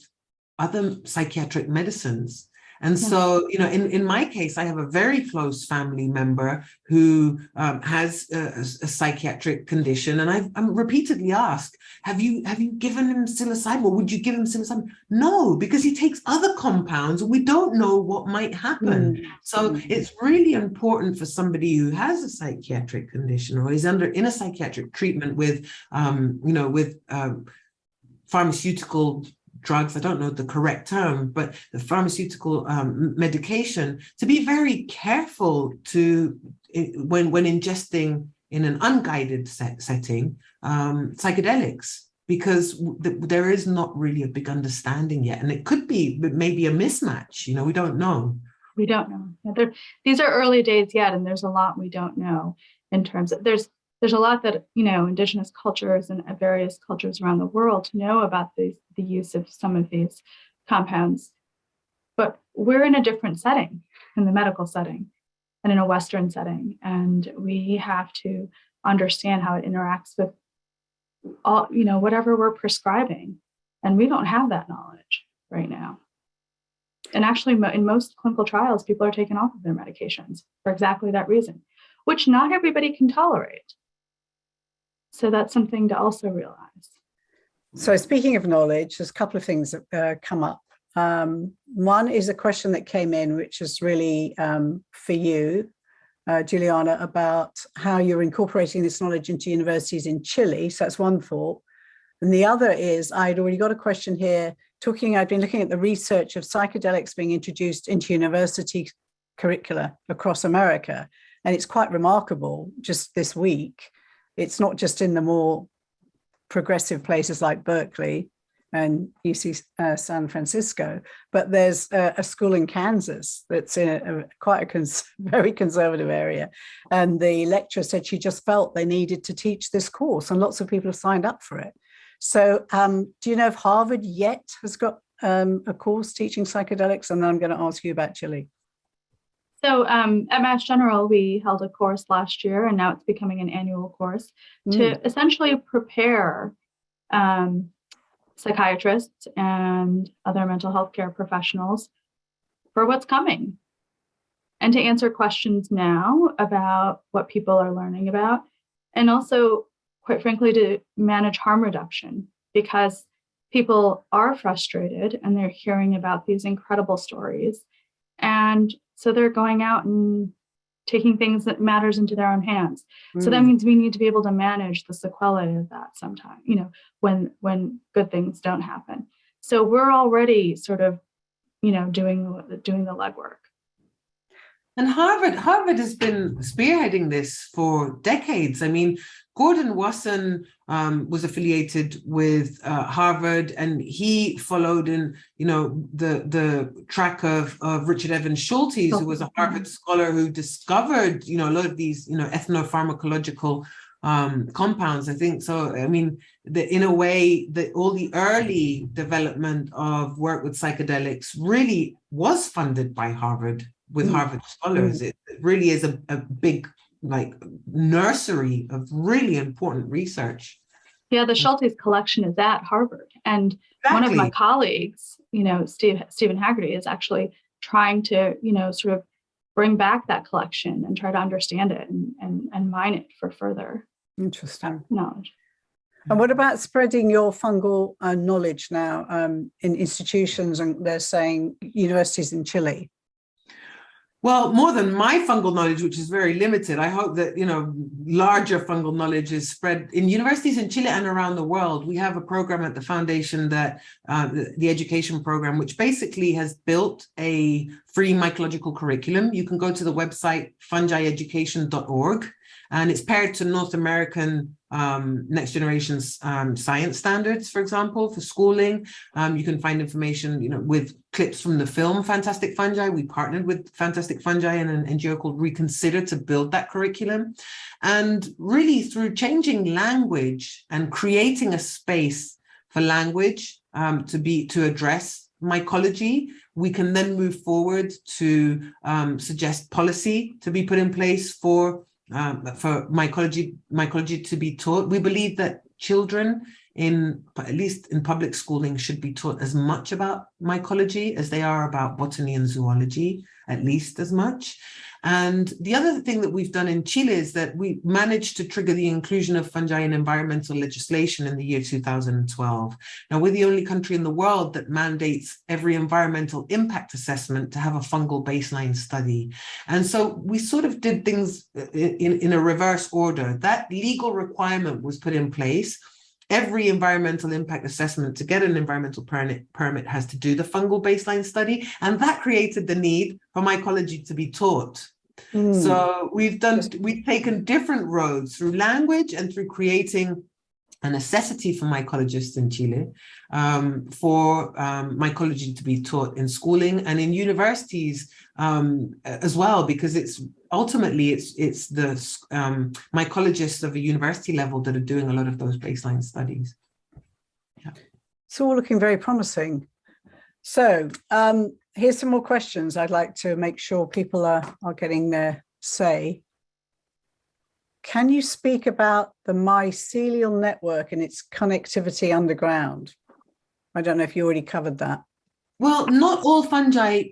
other psychiatric medicines. And so, in my case, I have a very close family member who has a psychiatric condition, and I'm repeatedly asked, have you given him psilocybin, or would you give him psilocybin? No, because he takes other compounds, and we don't know what might happen. So it's really important for somebody who has a psychiatric condition or is in a psychiatric treatment with, pharmaceutical drugs, I don't know the correct term, but the pharmaceutical medication, to be very careful when ingesting in an unguided setting psychedelics, because there is not really a big understanding yet, and it could be maybe a mismatch. We don't know. We don't know. These are early days yet, and there's a lot we don't know in terms of there's a lot that, indigenous cultures and various cultures around the world know about the use of some of these compounds. But we're in a different setting, in the medical setting and in a Western setting. And we have to understand how it interacts with all, whatever we're prescribing. And we don't have that knowledge right now. And actually, in most clinical trials, people are taken off of their medications for exactly that reason, which not everybody can tolerate. So that's something to also realize. So speaking of knowledge, there's a couple of things that come up. One is a question that came in, which is really for you, Giuliana, about how you're incorporating this knowledge into universities in Chile. So that's one thought. And the other is, I'd already got a question here I've been looking at the research of psychedelics being introduced into university curricula across America. And it's quite remarkable just this week. it's not just in the more progressive places like Berkeley and UC San Francisco, but there's a school in Kansas that's in quite a very conservative area. And the lecturer said she just felt they needed to teach this course, and lots of people have signed up for it. So do you know if Harvard yet has got a course teaching psychedelics? And then I'm going to ask you about Chile. So at Mass General, we held a course last year, and now it's becoming an annual course to essentially prepare psychiatrists and other mental health care professionals for what's coming, and to answer questions now about what people are learning about, and also, quite frankly, to manage harm reduction, because people are frustrated and they're hearing about these incredible stories. And so they're going out and taking things that matters into their own hands. So that means we need to be able to manage the sequelae of that sometime, when good things don't happen. So we're already sort of, doing the legwork. And Harvard has been spearheading this for decades. I mean, Gordon Wasson was affiliated with Harvard, and he followed in, the track of Richard Evans Schultes, who was a Harvard scholar who discovered, a lot of these, ethnopharmacological compounds. I think so. I mean, in a way, all the early development of work with psychedelics really was funded by Harvard, with Harvard scholars. It really is a big nursery of really important research. Yeah, the Schultes collection is at Harvard, and one of my colleagues, Stephen Haggerty, is actually trying to, sort of bring back that collection and try to understand it and mine it for further knowledge. And what about spreading your fungal knowledge now in institutions? And they're saying universities in Chile. Well, more than my fungal knowledge, which is very limited, I hope that, larger fungal knowledge is spread in universities in Chile and around the world. We have a program at the foundation that the education program, which basically has built a free mycological curriculum. You can go to the website fungieducation.org, and it's paired to North American next generation science standards, for example, for schooling. You can find information, with clips from the film Fantastic Fungi. We partnered with Fantastic Fungi and an NGO called Reconsider to build that curriculum. And really, through changing language and creating a space for language to address mycology, we can then move forward to suggest policy to be put in place for mycology to be taught. We believe that children, at least in public schooling, should be taught as much about mycology as they are about botany and zoology, at least as much. And the other thing that we've done in Chile is that we managed to trigger the inclusion of fungi in environmental legislation in the year 2012. Now, we're the only country in the world that mandates every environmental impact assessment to have a fungal baseline study. And so we sort of did things in a reverse order. That legal requirement was put in place. Every environmental impact assessment to get an environmental permit has to do the fungal baseline study, and that created the need for mycology to be taught. So we've taken different roads through language and through creating a necessity for mycologists in Chile for mycology to be taught in schooling and in universities as well, because it's the mycologists of a university level that are doing a lot of those baseline studies. Yeah. It's all looking very promising. So here's some more questions. I'd like to make sure people are getting their say. Can you speak about the mycelial network and its connectivity underground? I don't know if you already covered that. Well, not all fungi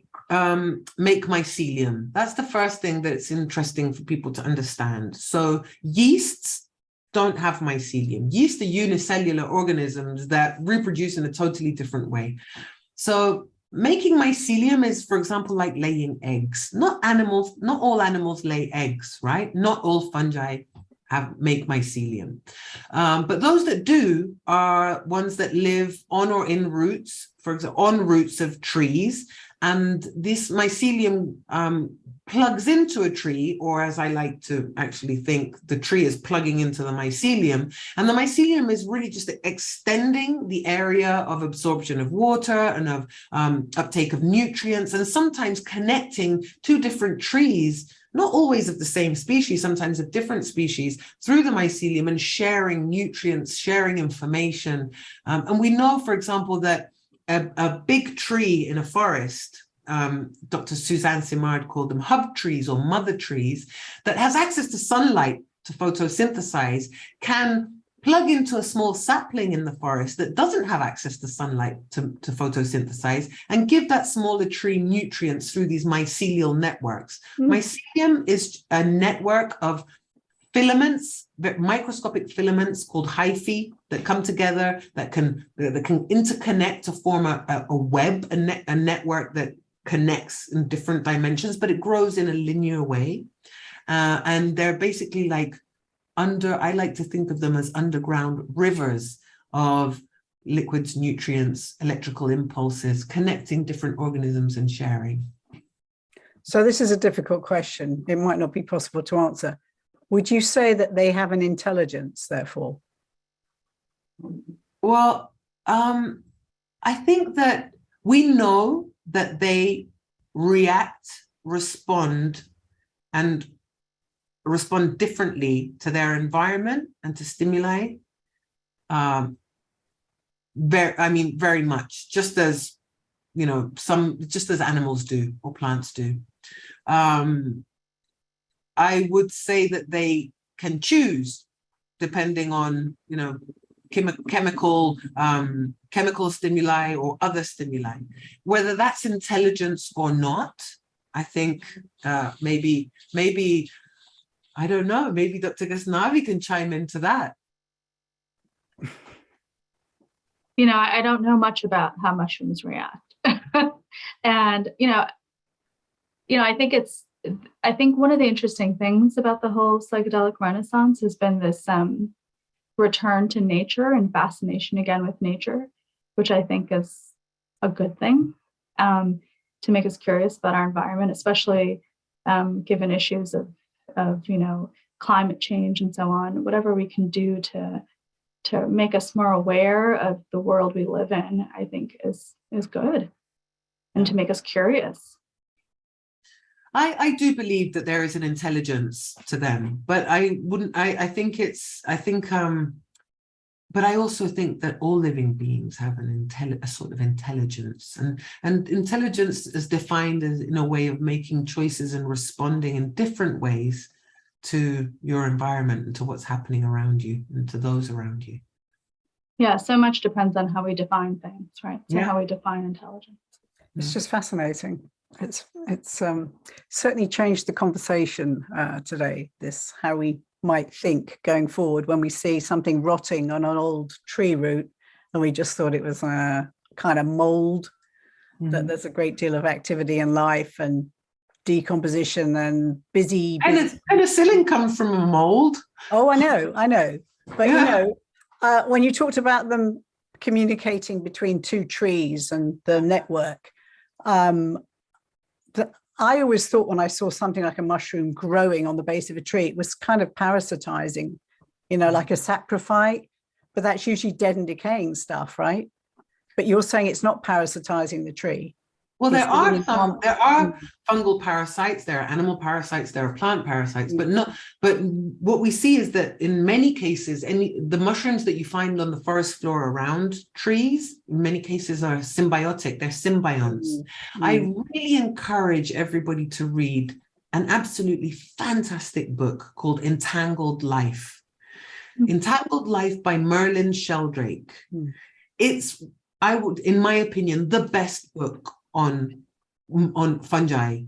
make mycelium. That's the first thing that's interesting for people to understand. So yeasts don't have mycelium. Yeast are unicellular organisms that reproduce in a totally different way. So making mycelium is, for example, like laying eggs. Not all animals lay eggs, right? Not all fungi make mycelium. But those that do are ones that live on or in roots, for example, on roots of trees, And this mycelium plugs into a tree, or as I like to actually think, the tree is plugging into the mycelium. And the mycelium is really just extending the area of absorption of water and of uptake of nutrients, and sometimes connecting two different trees, not always of the same species, sometimes of different species, through the mycelium, and sharing nutrients, sharing information. And we know, for example, that a big tree in a forest, Dr. Suzanne Simard called them hub trees or mother trees, that has access to sunlight to photosynthesize, can plug into a small sapling in the forest that doesn't have access to sunlight to photosynthesize, and give that smaller tree nutrients through these mycelial networks. Mycelium is a network of filaments, microscopic filaments called hyphae that come together, that can interconnect to form a web, a network that connects in different dimensions, but it grows in a linear way. And they're basically like I like to think of them as underground rivers of liquids, nutrients, electrical impulses, connecting different organisms and sharing. So this is a difficult question. It might not be possible to answer. Would you say that they have an intelligence, therefore? Well, I think that we know that they react, respond differently to their environment and to stimuli. Very much, just as, just as animals do or plants do. I would say that they can choose depending on, chemical stimuli or other stimuli. Whether that's intelligence or not, I think maybe, I don't know, maybe Dr. Ghaznavi can chime into that. I don't know much about how mushrooms react. And, I think one of the interesting things about the whole psychedelic renaissance has been this return to nature and fascination again with nature, which I think is a good thing, to make us curious about our environment, especially given issues of climate change and so on. Whatever we can do to make us more aware of the world we live in, I think is good, and to make us curious. I do believe that there is an intelligence to them, but but I also think that all living beings have a sort of intelligence, and intelligence is defined as in a way of making choices and responding in different ways to your environment and to what's happening around you and to those around you. Yeah, so much depends on how we define things, right? So how we define intelligence. It's just fascinating. It's certainly changed the conversation today, this how we might think going forward when we see something rotting on an old tree root and we just thought it was a kind of mold, that there's a great deal of activity in life and decomposition and busy. Penicillin comes from a mold. Oh, I know. But, when you talked about them communicating between two trees and the network, I always thought when I saw something like a mushroom growing on the base of a tree, it was kind of parasitizing, like a saprophyte, but that's usually dead and decaying stuff, right? But you're saying it's not parasitizing the tree. Well, there are fungal parasites, there are animal parasites, there are plant parasites, but what we see is that in many cases, the mushrooms that you find on the forest floor around trees, in many cases are symbiotic, they're symbionts. I really encourage everybody to read an absolutely fantastic book called Entangled Life. Entangled Life by Merlin Sheldrake. It's, in my opinion, the best book on fungi.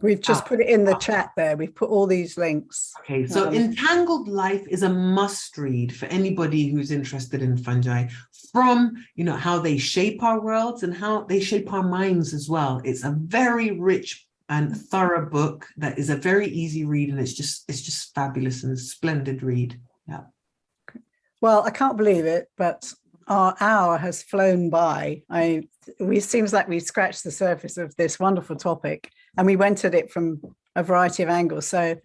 We've just put it in the chat there. We've put all these links. Okay, so Entangled Life is a must read for anybody who's interested in fungi, from how they shape our worlds and how they shape our minds as well. It's a very rich and thorough book that is a very easy read, and it's just fabulous and a splendid read. Yeah. Well, I can't believe it, but our hour has flown by. I it seems like we scratched the surface of this wonderful topic, and we went at it from a variety of angles. So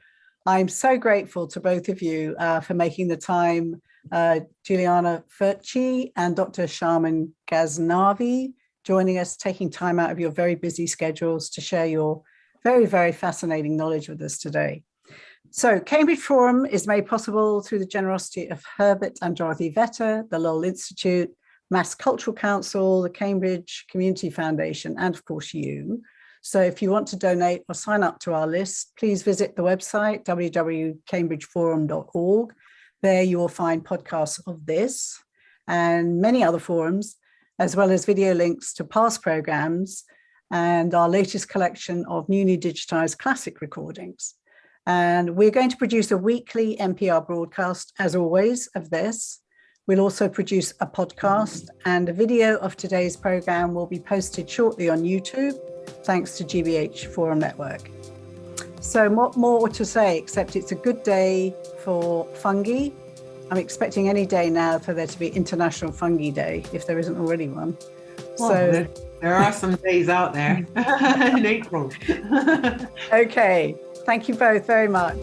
I'm so grateful to both of you for making the time, Giuliana Furci and Dr. Shaman Ghaznavi, joining us, taking time out of your very busy schedules to share your very, very fascinating knowledge with us today. So Cambridge Forum is made possible through the generosity of Herbert and Dorothy Vetter, the Lowell Institute, Mass Cultural Council, the Cambridge Community Foundation, and of course you. So if you want to donate or sign up to our list, please visit the website, www.cambridgeforum.org. There you will find podcasts of this and many other forums, as well as video links to past programs and our latest collection of newly digitized classic recordings. And we're going to produce a weekly NPR broadcast, as always, of this. We'll also produce a podcast, and a video of today's program will be posted shortly on YouTube, thanks to GBH Forum Network. So what more to say, except it's a good day for fungi. I'm expecting any day now for there to be International Fungi Day, if there isn't already one. Well, So there are some days out there in April. okay, thank you both very much.